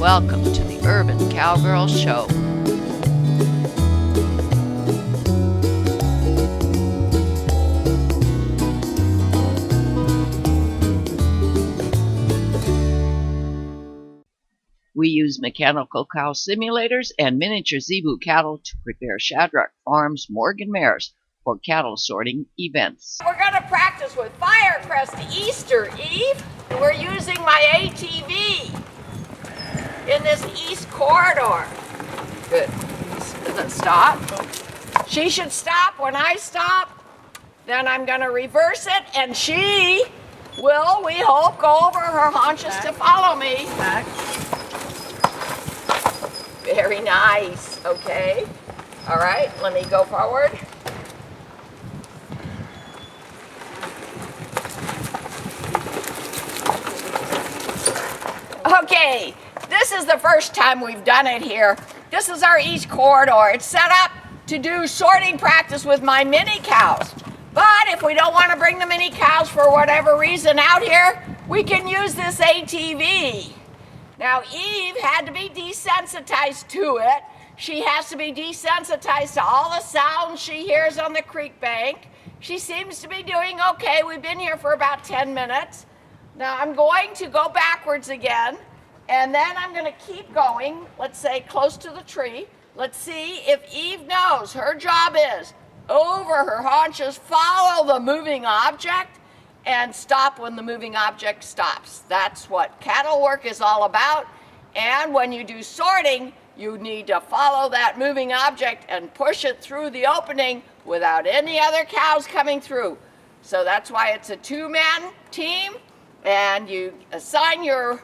Welcome to the Urban Cowgirl Show. We use mechanical cow simulators and miniature Zebu cattle to prepare Shadrack Farms Morgan mares for cattle sorting events. We're going to practice with Firecrest Easter Eve. We're using my ATV in this east corridor. Good. Does it stop? She should stop when I stop. Then I'm going to reverse it, and she will, we hope, go over her haunches to follow me. Back. Very nice. Okay. All right, let me go forward. Okay, this is the first time we've done it here. This is our east corridor. It's set up to do sorting practice with my mini cows. But if we don't want to bring the mini cows for whatever reason out here, we can use this ATV. Now, Eve had to be desensitized to it. She has to be desensitized to all the sounds she hears on the creek bank. She seems to be doing okay. We've been here for about 10 minutes. Now, I'm going to go backwards again, and then I'm going to keep going, let's say close to the tree. Let's see if Eve knows her job is over her haunches, follow the moving object, and stop when the moving object stops. That's what cattle work is all about. And when you do sorting, you need to follow that moving object and push it through the opening without any other cows coming through. So that's why it's a two-man team, and you assign your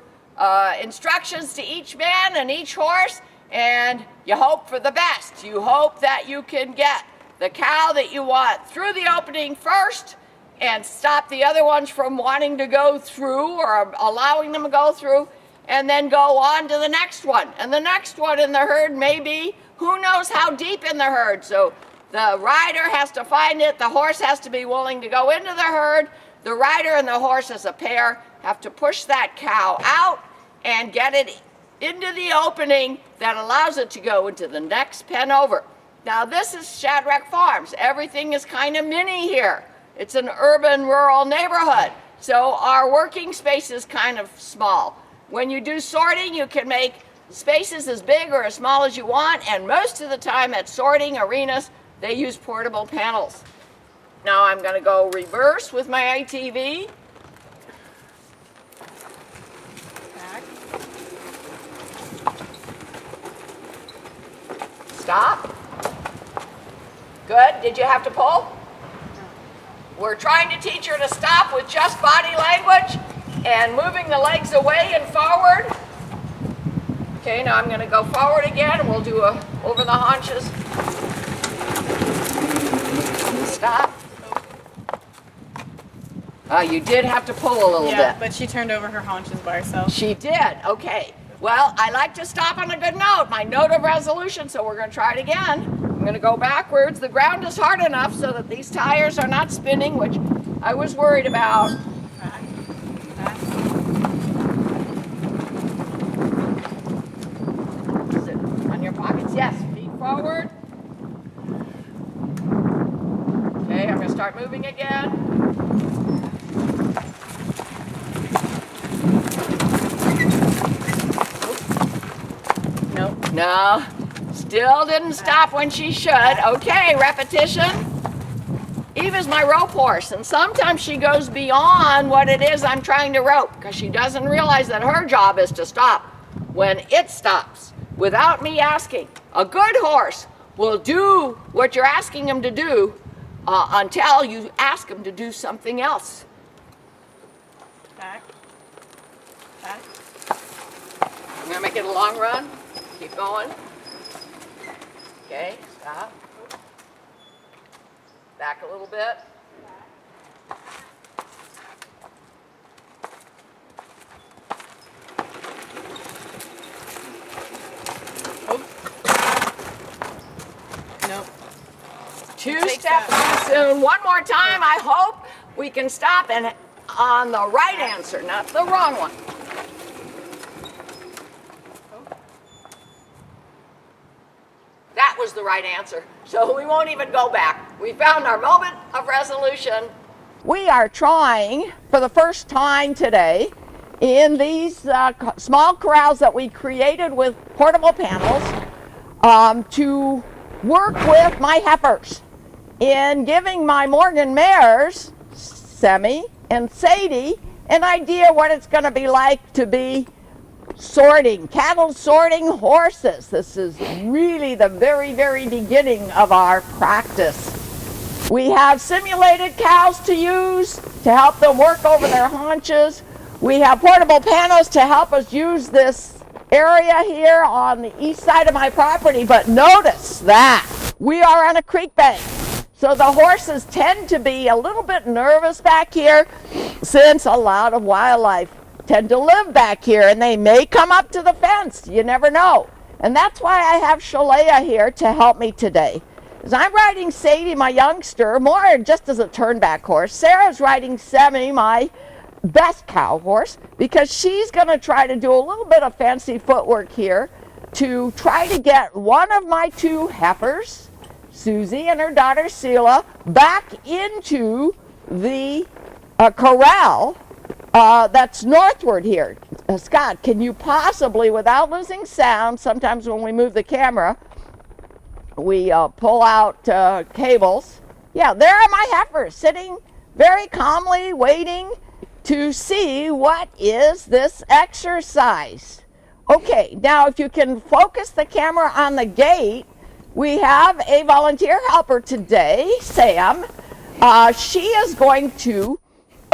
instructions to each man and each horse, and you hope for the best. You hope that you can get the cow that you want through the opening first, and stop the other ones from wanting to go through or allowing them to go through, and then go on to the next one. And the next one in the herd may be, who knows how deep in the herd. So the rider has to find it, the horse has to be willing to go into the herd, the rider and the horse as a pair have to push that cow out and get it into the opening that allows it to go into the next pen over. Now this is Shadrack Farms. Everything is kind of mini here. It's an urban rural neighborhood, so our working space is kind of small. When you do sorting, you can make spaces as big or as small as you want, and most of the time at sorting arenas, they use portable panels. Now I'm going to go reverse with my ATV. Back. Stop. Good. Did you have to pull? We're trying to teach her to stop with just body language and moving the legs away and forward. Okay, now I'm going to go forward again, and we'll do a over the haunches. Stop. You did have to pull a little bit. Yeah, but she turned over her haunches by herself. She did. Okay. Well, I like to stop on a good note, my note of resolution, so we're going to try it again. I'm going to go backwards. The ground is hard enough so that these tires are not spinning, which I was worried about. Back. Back. Is it on your pockets? Yes. Feet forward. Okay, I'm going to start moving again. Nope. No. Still didn't stop when she should. Okay, repetition. Eve is my rope horse, and sometimes she goes beyond what it is I'm trying to rope, because she doesn't realize that her job is to stop when it stops, without me asking. A good horse will do what you're asking him to do until you ask him to do something else. Back. Back. I'm going to make it a long run. Keep going. Okay, stop. Back a little bit. Oh. Nope. Two Take steps that. too soon. One more time. I hope we can stop and on the right answer, not the wrong one. Oh. was the right answer. So we won't even go back. We found our moment of resolution. We are trying for the first time today in these small corrals that we created with portable panels to work with my heifers in giving my Morgan mares, Semi and Sadie, an idea what it's going to be like to be sorting, cattle sorting horses. This is really the very, very beginning of our practice. We have simulated cows to use to help them work over their haunches. We have portable panels to help us use this area here on the east side of my property, but notice that we are on a creek bank. So the horses tend to be a little bit nervous back here since a lot of wildlife tend to live back here and they may come up to the fence. You never know. And that's why I have Shalea here to help me today. As I'm riding Sadie, my youngster, more just as a turnback horse. Sarah's riding Semi, my best cow horse, because she's going to try to do a little bit of fancy footwork here to try to get one of my two heifers, Susie and her daughter Sheila, back into the corral that's northward here. Scott, can you possibly, without losing sound, sometimes when we move the camera, we pull out cables. Yeah, there are my heifers sitting very calmly waiting to see what is this exercise. Okay, now if you can focus the camera on the gate, we have a volunteer helper today, Sam. She is going to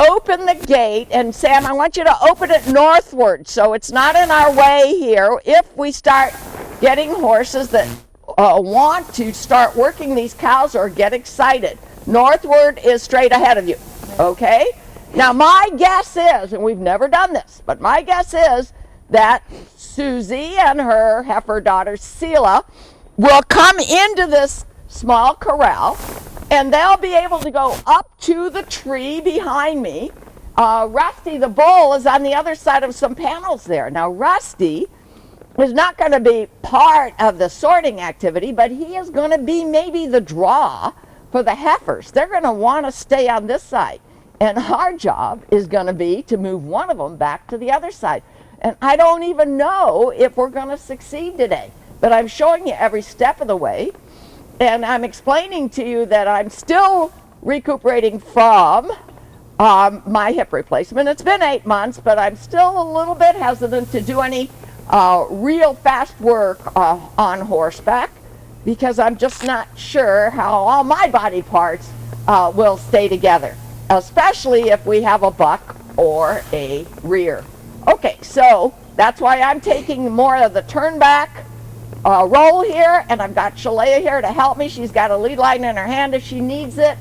open the gate, and Sam, I want you to open it northward so it's not in our way here. If we start getting horses that want to start working these cows or get excited, northward is straight ahead of you, okay? Now my guess is, and we've never done this, but my guess is that Susie and her heifer daughter Sheila will come into this small corral and they'll be able to go up to the tree behind me. Rusty the bull is on the other side of some panels there. Now Rusty is not going to be part of the sorting activity, but he is going to be maybe the draw for the heifers. They're going to want to stay on this side. And our job is going to be to move one of them back to the other side. And I don't even know if we're going to succeed today. But I'm showing you every step of the way. And I'm explaining to you that I'm still recuperating from my hip replacement. It's been 8 months, but I'm still a little bit hesitant to do any real fast work on horseback because I'm just not sure how all my body parts will stay together, especially if we have a buck or a rear. Okay, so that's why I'm taking more of the turn back roll here, and I've got Shalea here to help me. She's got a lead line in her hand if she needs it.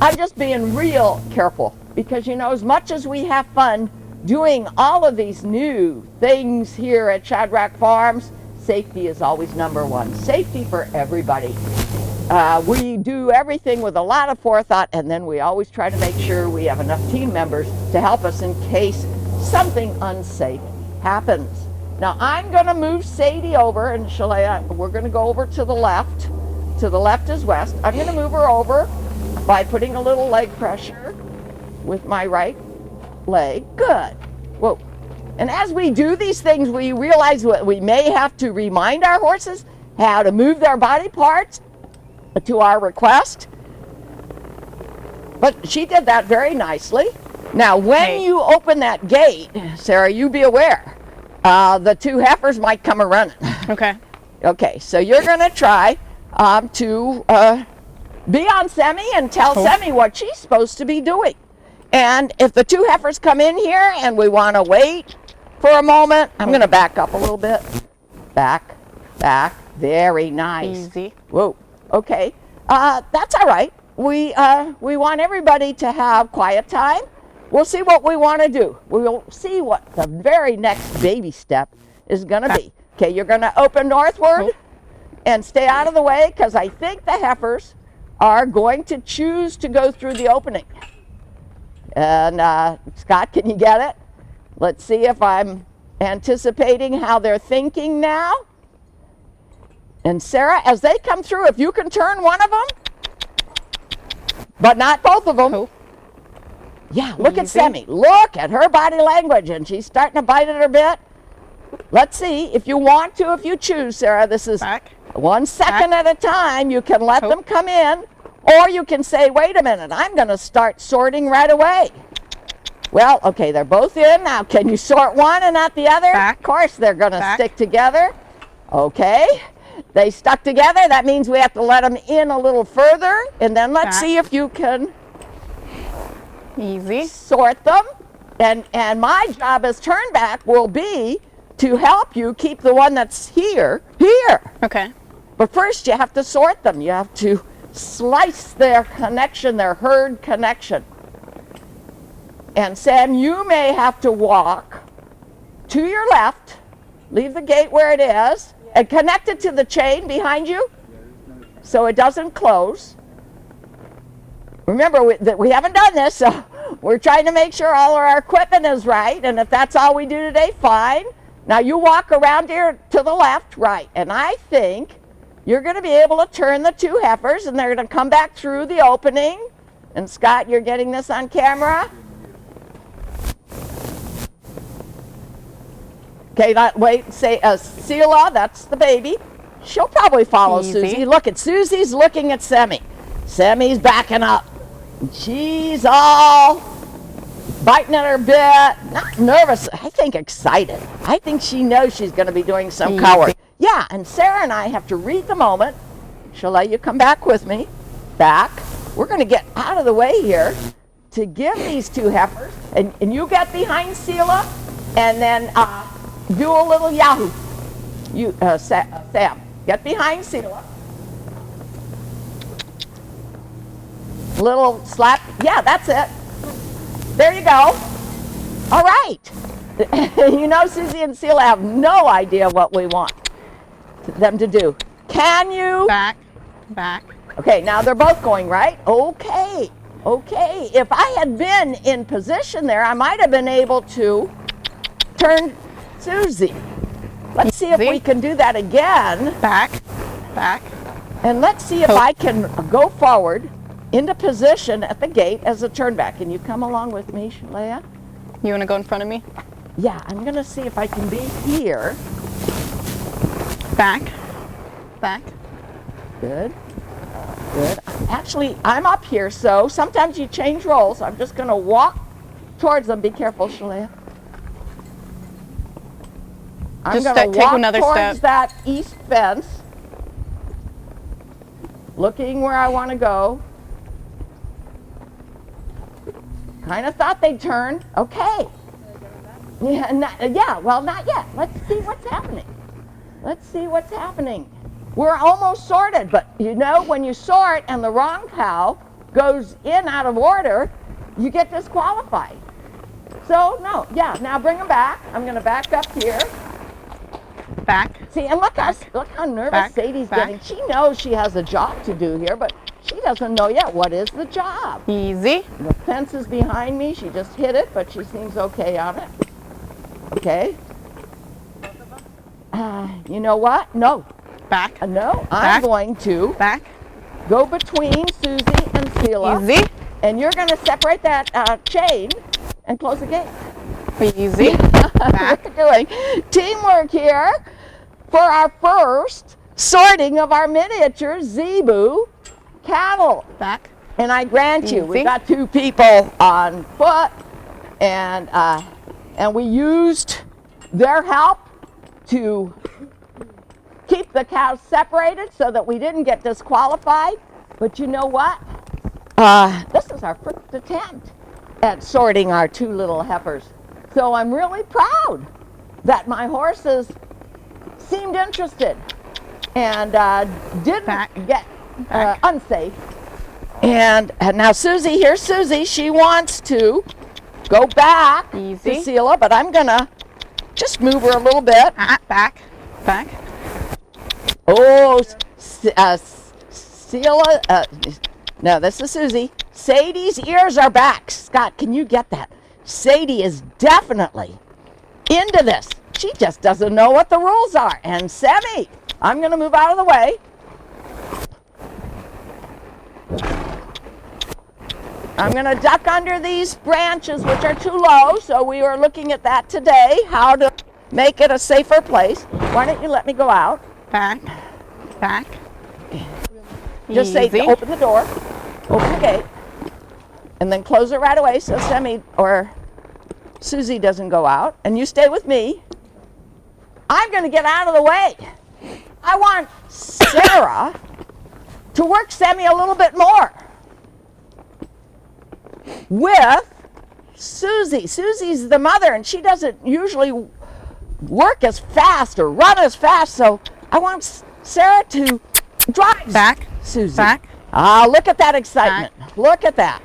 I'm just being real careful because, you know, as much as we have fun doing all of these new things here at Shadrack Farms, safety is always number one. Safety for everybody. We do everything with a lot of forethought, and then we always try to make sure we have enough team members to help us in case something unsafe happens. Now I'm going to move Sadie over, and Shalea, we're going to go over to the left. To the left is west. I'm going to move her over by putting a little leg pressure with my right leg. Good. Whoa. And as we do these things, we realize that we may have to remind our horses how to move their body parts to our request. But she did that very nicely. Now, when you open that gate, Sarah, you be aware, the two heifers might come a-running. Okay. Okay, so you're going to try to be on Semi and tell Semi what she's supposed to be doing. And if the two heifers come in here and we want to wait for a moment, I'm going to back up a little bit. Back, back. Very nice. Easy. Whoa. Okay. That's all right. We want everybody to have quiet time. We'll see what we want to do. We'll see what the very next baby step is going to be. Okay, you're going to open northward and stay out of the way because I think the heifers are going to choose to go through the opening. And Scott, can you get it? Let's see if I'm anticipating how they're thinking now. And Sarah, as they come through, if you can turn one of them, but not both of them. Oh. Yeah, look at Easy. Semi. Look at her body language, and she's starting to bite at her bit. Let's see, if you want to, if you choose, Sarah, this is Back. 1 second at a time. You can let Oh. them come in, or you can say, wait a minute, I'm going to start sorting right away. Well, okay, they're both in. Now, can you sort one and not the other? Back. Of course, they're going to Back. stick together. Okay, they stuck together. That means we have to let them in a little further, and then let's Back. see if you can Easy. sort them. And my job as turnback will be to help you keep the one that's here. Okay. But first, you have to sort them. You have to slice their connection, their herd connection. And Sam, you may have to walk to your left, leave the gate where it is, and connect it to the chain behind you so it doesn't close. Remember, we haven't done this, so we're trying to make sure all of our equipment is right. And if that's all we do today, fine. Now you walk around here to the left, right, and I think you're going to be able to turn the two heifers, and they're going to come back through the opening. And Scott, you're getting this on camera. Okay, wait, say Sela, that's the baby. She'll probably follow Easy. Susie. Look at Susie's looking at Semi. Semi's backing up. She's all biting at her bit, not nervous, I think excited. I think she knows she's going to be doing some Easy. coward. Yeah, and Sarah and I have to read the moment. She'll let you come back with me. Back. We're going to get out of the way here to give these two heifers, and you get behind Sela, and then do a little yahoo. You, Sam, get behind Sela. Little slap. Yeah, that's it. There you go. All right. You know, Susie and Sela have no idea what we want them to do. Can you? Back. Back. Okay, now they're both going, right? Okay. Okay. If I had been in position there, I might have been able to turn Susie. Let's see if Easy. we can do that again. Back. Back. And let's see if I can go forward into position at the gate as a turnback. Can you come along with me, Shalea? You want to go in front of me? Yeah, I'm going to see if I can be here. Back. Back. Good. Good. Actually, I'm up here, so sometimes you change roles. I'm just going to walk towards them. Be careful, Shalea. I'm Just going to take walk another towards step. that east fence, looking where I want to go. Kind of thought they'd turn. Okay. Yeah, well, not yet. Let's see what's happening. Let's see what's happening. We're almost sorted, but you know, when you sort and the wrong cow goes in out of order, you get disqualified. So, no, yeah, now bring them back. I'm going to back up here. Back. See, and look how nervous Back. Sadie's Back. getting. She knows she has a job to do here, but she doesn't know yet what is the job. Easy. The fence is behind me. She just hit it, but she seems okay on it. Okay. You know what? No. Back. No. I'm Back. going to Back. go between Susie and Sela. Easy. And you're going to separate that chain and close the gate. Easy. Back. We're doing teamwork here for our first sorting of our miniature Zebu cattle. Back. And I grant you, we've Easy. got two people on foot, and we used their help to keep the cows separated so that we didn't get disqualified. But you know what? This is our first attempt at sorting our two little heifers. So I'm really proud that my horses seemed interested and didn't get unsafe. And now Susie, here's Susie. She wants to go back Easy. to Sela, but I'm gonna just move her a little bit. Back. Back. Oh, Sela, no, this is Susie. Sadie's ears are back. Scott, can you get that? Sadie is definitely into this. She just doesn't know what the rules are. And Sammy, I'm going to move out of the way. I'm going to duck under these branches, which are too low, so we were looking at that today, how to make it a safer place. Why don't you let me go out? Back. Back. Just Easy. say, open the door, open the gate, and then close it right away so Sammy or Susie doesn't go out, and you stay with me. I'm going to get out of the way. I want Sarah to work Sammy a little bit more with Susie. Susie's the mother, and she doesn't usually work as fast or run as fast, so I want Sarah to drive Back. Susie. Back. Ah, look at that excitement. Look at that.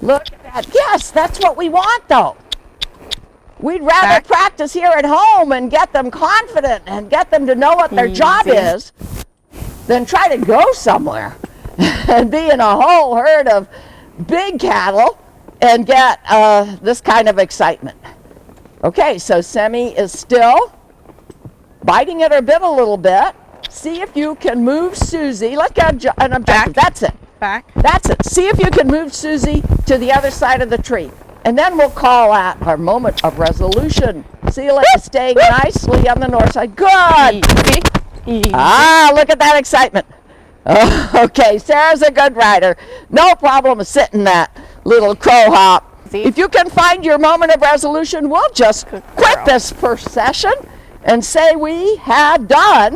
Look at that. Yes, that's what we want, though. We'd rather Back. practice here at home and get them confident and get them to know what their job Easy. is than try to go somewhere and be in a whole herd of big cattle and get this kind of excitement. Okay, so Semi is still biting at her bit a little bit. See if you can move Susie. Let's get an objective. Back. That's it. Back. That's it. See if you can move Susie to the other side of the tree. And then we'll call that our moment of resolution. Celia is staying nicely on the north side. Good. Easy. Easy. Ah, look at that excitement. Okay, Sarah's a good rider. No problem sitting that little crow hop. See? If you can find your moment of resolution, we'll just Good quit girl. this first session and say we have done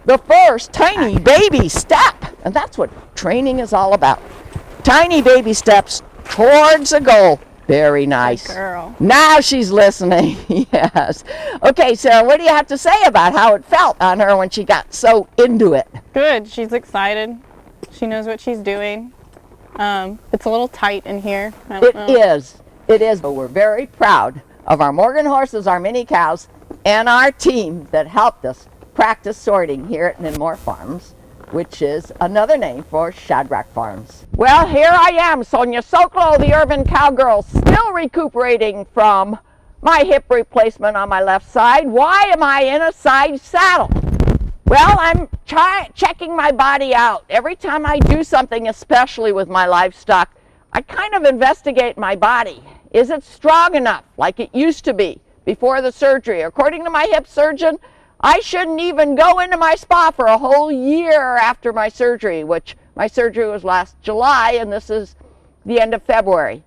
the first tiny baby step. And that's what training is all about. Tiny baby steps towards a goal. Very nice. Good girl. Now she's listening. Yes. Okay, Sarah, what do you have to say about how it felt on her when she got so into it? Good. She's excited. She knows what she's doing. It's a little tight in here. I don't know. It is. But we're very proud of our Morgan horses, our mini cows, and our team that helped us practice sorting here at Miniature Farms, which is another name for Shadrack Farms. Well, here I am, Sonia Sokolow, the urban cowgirl, still recuperating from my hip replacement on my left side. Why am I in a side saddle? Well, I'm checking my body out. Every time I do something, especially with my livestock, I kind of investigate my body. Is it strong enough like it used to be before the surgery? According to my hip surgeon, I shouldn't even go into my spa for a whole year after my surgery, which my surgery was last July, and this is the end of February.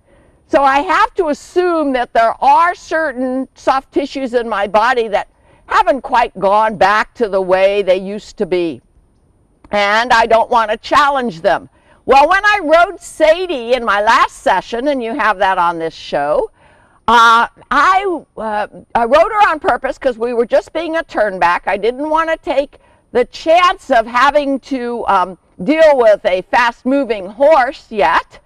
So I have to assume that there are certain soft tissues in my body that haven't quite gone back to the way they used to be. And I don't want to challenge them. Well, when I rode Sadie in my last session, and you have that on this show, I rode her on purpose because we were just being a turnback. I didn't want to take the chance of having to deal with a fast-moving horse yet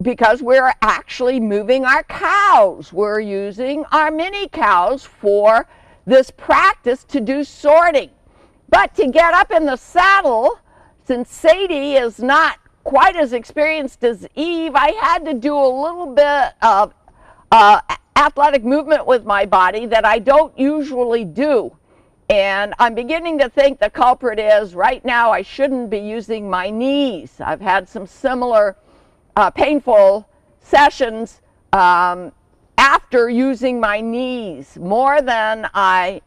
because we're actually moving our cows. We're using our mini cows for this practice to do sorting. But to get up in the saddle, since Sadie is not quite as experienced as Eve, I had to do a little bit of athletic movement with my body that I don't usually do. And I'm beginning to think the culprit is right now I shouldn't be using my knees. I've had some similar painful sessions after using my knees more than I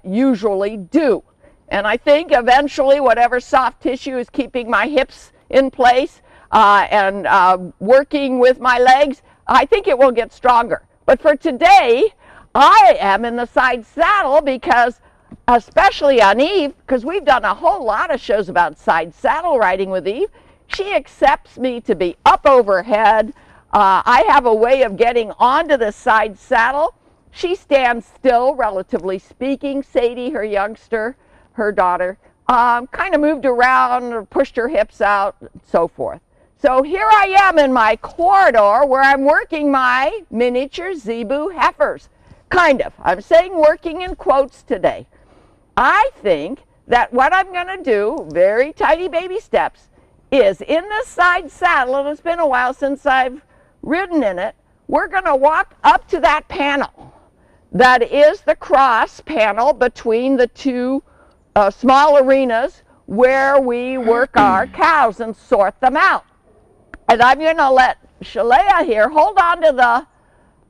usually do. And I think eventually whatever soft tissue is keeping my hips in place and working with my legs, I think it will get stronger. But for today, I am in the side saddle because, especially on Eve, because we've done a whole lot of shows about side saddle riding with Eve, she accepts me to be up overhead. I have a way of getting onto the side saddle. She stands still, relatively speaking. Sadie, her youngster, her daughter, kind of moved around or pushed her hips out, and so forth. So here I am in my corridor where I'm working my miniature Zebu heifers. Kind of. I'm saying working in quotes today. I think that what I'm going to do, very tiny baby steps, is in this side saddle, and it's been a while since I've ridden in it, we're going to walk up to that panel. that is the cross panel between the two small arenas where we work our cows and sort them out. And I'm going to let Shalea here hold on to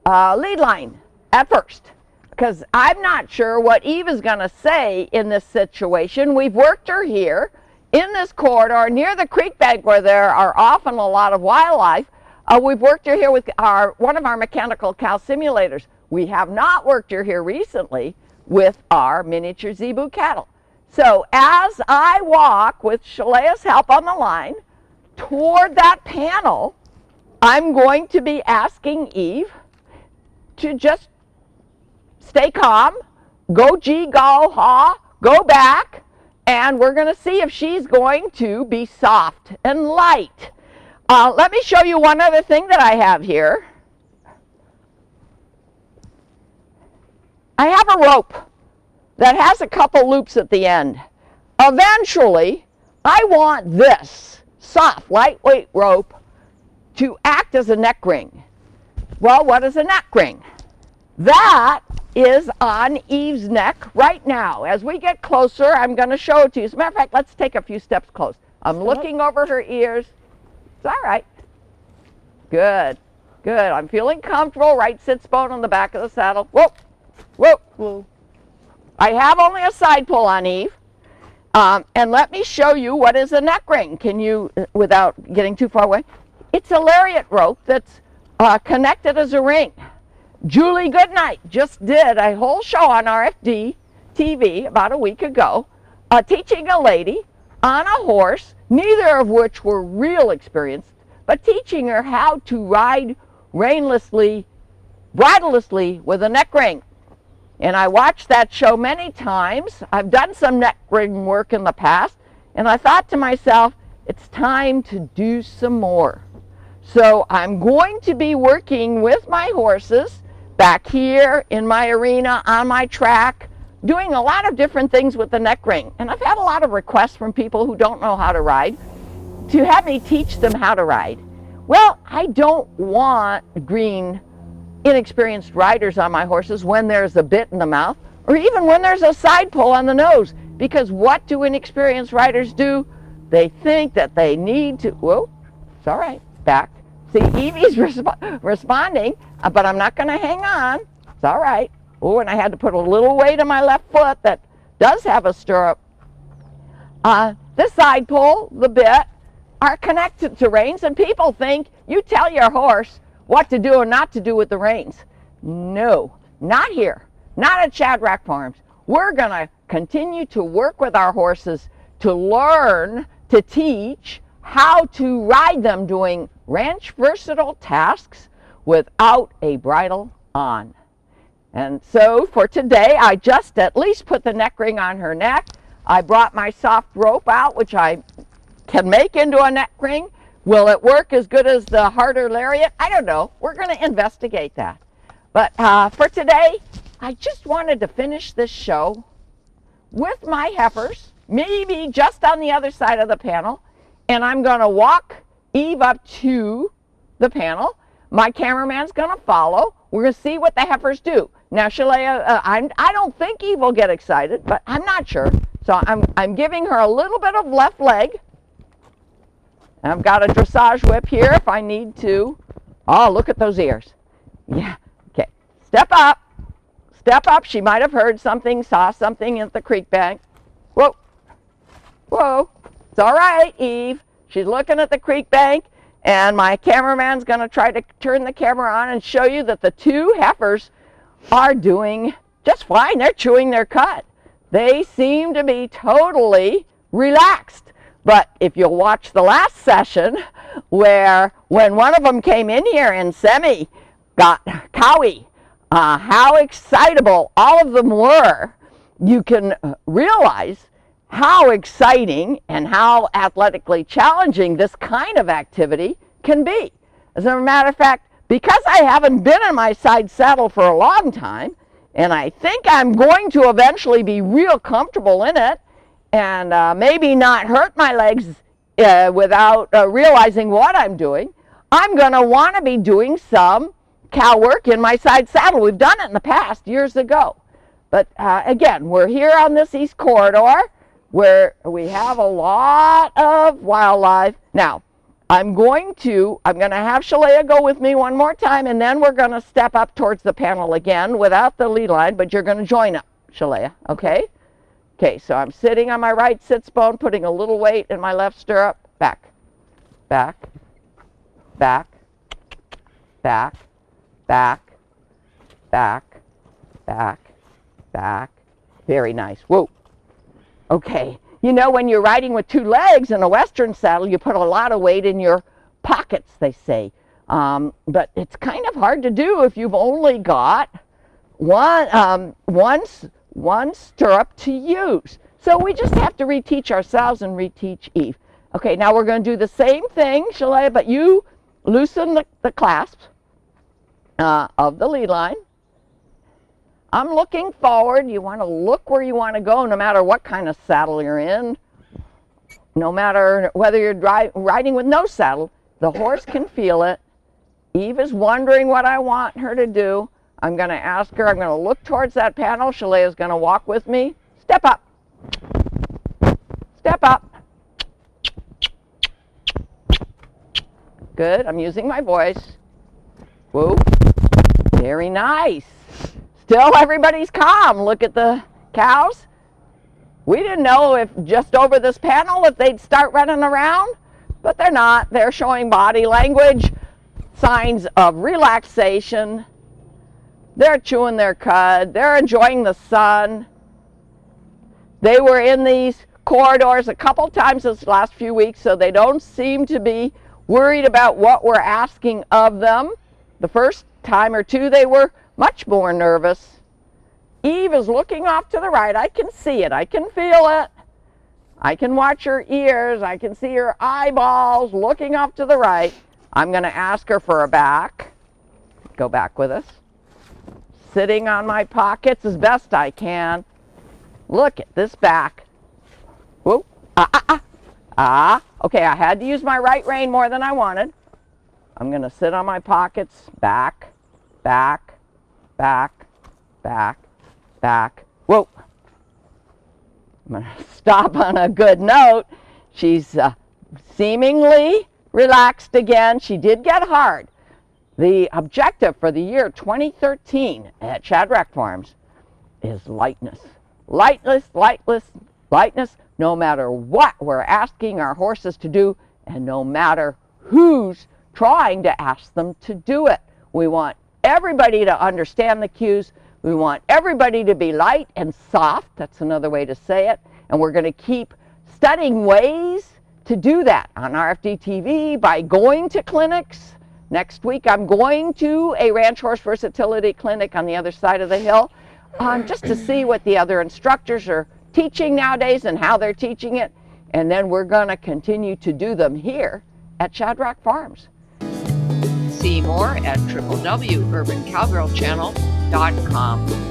the lead line at first, because I'm not sure what Eve is going to say in this situation. We've worked her here in this corridor near the creek bank where there are often a lot of wildlife. We've worked her here with one of our mechanical cow simulators. We have not worked her here recently with our miniature Zebu cattle. So as I walk with Shalea's help on the line toward that panel, I'm going to be asking Eve to just stay calm, go gee, go ha, go back, and we're going to see if she's going to be soft and light. Let me show you one other thing that I have here. I have a rope that has a couple loops at the end. Eventually, I want this soft, lightweight rope to act as a neck ring. Well, what is a neck ring? That is on Eve's neck right now. As we get closer, I'm going to show it to you. As a matter of fact, let's take a few steps close. I'm looking over her ears. It's all right. Good, good. I'm feeling comfortable. Right sits bone on the back of the saddle. Whoa, whoa, whoa. I have only a side pull on Eve. And let me show you what is a neck ring. Can you, without getting too far away? It's a lariat rope that's connected as a ring. Julie Goodnight just did a whole show on RFD TV about a week ago, teaching a lady on a horse, neither of which were real experienced, but teaching her how to ride reinlessly, bridlelessly with a neck ring. And I watched that show many times. I've done some neck ring work in the past, and I thought to myself, it's time to do some more. So I'm going to be working with my horses back here in my arena, on my track, doing a lot of different things with the neck ring. And I've had a lot of requests from people who don't know how to ride to have me teach them how to ride. Well, I don't want green, inexperienced riders on my horses when there's a bit in the mouth, or even when there's a side pull on the nose, because what do inexperienced riders do? They think that they need to, whoa, it's all right, back. See, Evie's responding, but I'm not going to hang on. It's all right. Oh, and I had to put a little weight on my left foot that does have a stirrup. The side pull, the bit, are connected to reins, and people think you tell your horse what to do and not to do with the reins. No, not here. Not at Shadrack Farms. We're going to continue to work with our horses to learn, to teach how to ride them doing ranch versatile tasks without a bridle on. And so for today, I just at least put the neck ring on her neck. I brought my soft rope out, which I can make into a neck ring. Will it work as good as the harder lariat? I don't know. We're going to investigate that. But for today, I just wanted to finish this show with my heifers, maybe just on the other side of the panel, and I'm going to walk Eve up to the panel. My cameraman's going to follow. We're going to see what the heifers do. Now, Shalea, I don't think Eve will get excited, but I'm not sure. So I'm giving her a little bit of left leg. I've got a dressage whip here if I need to. Oh, look at those ears. Yeah, okay. Step up. Step up. She might have heard something, saw something at the creek bank. Whoa. Whoa. It's all right, Eve. She's looking at the creek bank, and my cameraman's going to try to turn the camera on and show you that the two heifers are doing just fine. They're chewing their cud. They seem to be totally relaxed. But if you'll watch the last session, where when one of them came in here and Semi got cowy, how excitable all of them were, you can realize how exciting and how athletically challenging this kind of activity can be. As a matter of fact, because I haven't been in my side saddle for a long time, and I think I'm going to eventually be real comfortable in it, and maybe not hurt my legs without realizing what I'm doing, I'm going to want to be doing some cow work in my side saddle. We've done it in the past, years ago. But again, we're here on this east corridor where we have a lot of wildlife. Now, I'm going to have Shalea go with me one more time, and then we're going to step up towards the panel again without the lead line, but you're going to join up, Shalea, okay? Okay, so I'm sitting on my right sits bone, putting a little weight in my left stirrup. Back, back, back, back, back, back, back, back. Very nice. Whoa. Okay. You know, when you're riding with two legs in a Western saddle, you put a lot of weight in your pockets, they say. But it's kind of hard to do if you've only got one stirrup to use. So we just have to reteach ourselves and reteach Eve. Okay, now we're going to do the same thing, Shalea, but you loosen the clasps of the lead line. I'm looking forward. You want to look where you want to go, no matter what kind of saddle you're in. No matter whether you're riding with no saddle, the horse can feel it. Eve is wondering what I want her to do. I'm going to ask her. I'm going to look towards that panel. Shalea is going to walk with me. Step up. Step up. Good. I'm using my voice. Whoa. Very nice. Still everybody's calm. Look at the cows. We didn't know if just over this panel if they'd start running around, but they're not. They're showing body language, signs of relaxation. They're chewing their cud. They're enjoying the sun. They were in these corridors a couple times this last few weeks, so they don't seem to be worried about what we're asking of them. The first time or two they were much more nervous. Eve is looking off to the right. I can see it. I can feel it. I can watch her ears. I can see her eyeballs looking off to the right. I'm going to ask her for a back. Go back with us. Sitting on my pockets as best I can. Look at this back. Whoa. Okay, I had to use my right rein more than I wanted. I'm going to sit on my pockets. Back, back, back, back, back. Whoa. I'm going to stop on a good note. She's seemingly relaxed again. She did get hard. The objective for the year 2013 at Shadrack Farms is lightness. Lightness, lightness, lightness, no matter what we're asking our horses to do and no matter who's trying to ask them to do it. We want everybody to understand the cues. We want everybody to be light and soft. That's another way to say it. And we're going to keep studying ways to do that on RFD TV by going to clinics. Next week I'm going to a ranch horse versatility clinic on the other side of the hill just to see what the other instructors are teaching nowadays and how they're teaching it. And then we're going to continue to do them here at Shadrack Farms. See more at www.urbancowgirlchannel.com.